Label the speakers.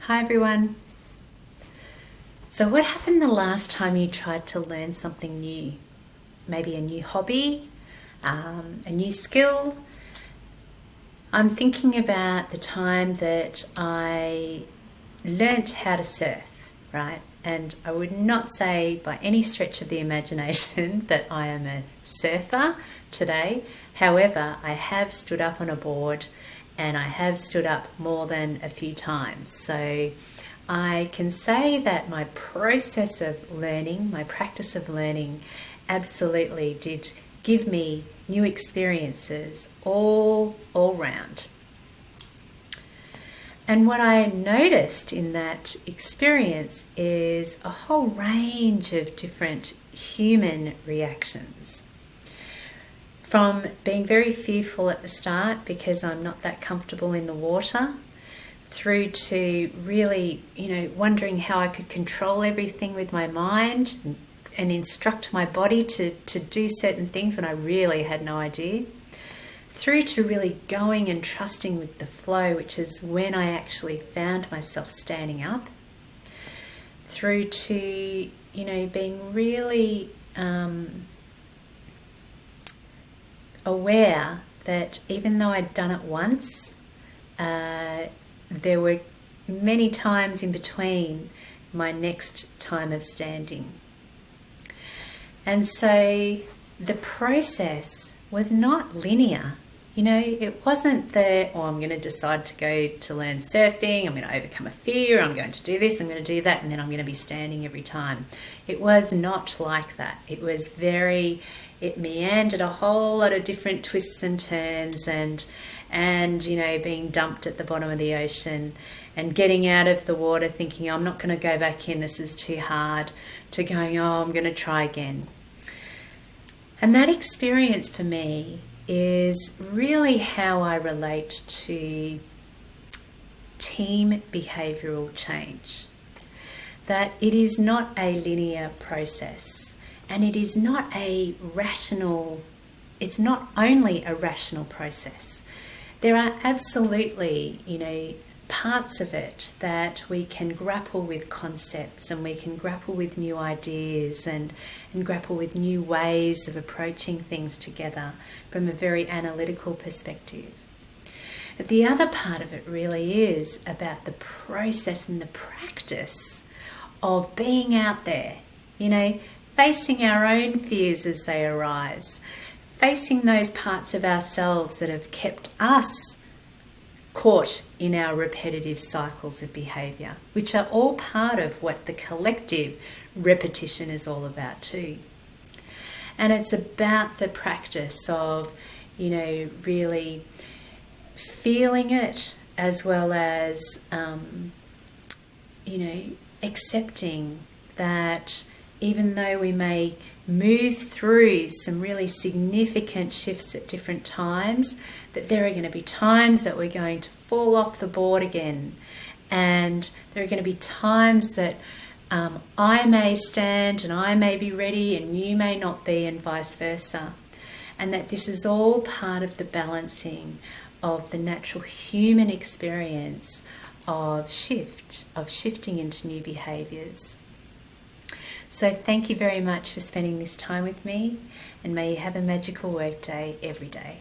Speaker 1: Hi everyone. So what happened the last time you tried to learn something new? Maybe a new hobby, a new skill? I'm thinking about the time that I learnt how to surf, right? And I would not say by any stretch of the imagination that I am a surfer today. However, I have stood up on a board and I have stood up more than a few times. So I can say that my process of learning, my practice of learning, absolutely did give me new experiences all round. And what I noticed in that experience is a whole range of different human reactions. From being very fearful at the start because I'm not that comfortable in the water, through to really, wondering how I could control everything with my mind and instruct my body to do certain things when I really had no idea, through to really going and trusting with the flow, which is when I actually found myself standing up, through to, being really aware that even though I'd done it once, there were many times in between my next time of standing. And so the process was not linear. It wasn't that, I'm going to decide to go to learn surfing, I'm going to overcome a fear, I'm going to do this, I'm going to do that, and then I'm going to be standing every time. It was not like that. It meandered a whole lot of different twists and turns and being dumped at the bottom of the ocean and getting out of the water thinking, I'm not going to go back in, this is too hard, to going, I'm going to try again. And that experience for me is really how I relate to team behavioural change. That it is not a linear process, and it is not it's not only a rational process. There are absolutely, parts of it that we can grapple with concepts and we can grapple with new ideas and grapple with new ways of approaching things together from a very analytical perspective. But the other part of it really is about the process and the practice of being out there, facing our own fears as they arise, facing those parts of ourselves that have kept us caught in our repetitive cycles of behaviour, which are all part of what the collective repetition is all about too. And it's about the practice of, really feeling it as well as, accepting that even though we may move through some really significant shifts at different times, that there are going to be times that we're going to fall off the board again. And there are going to be times that I may stand and I may be ready and you may not be, and vice versa. And that this is all part of the balancing of the natural human experience of shifting into new behaviours. So thank you very much for spending this time with me, and may you have a magical workday every day.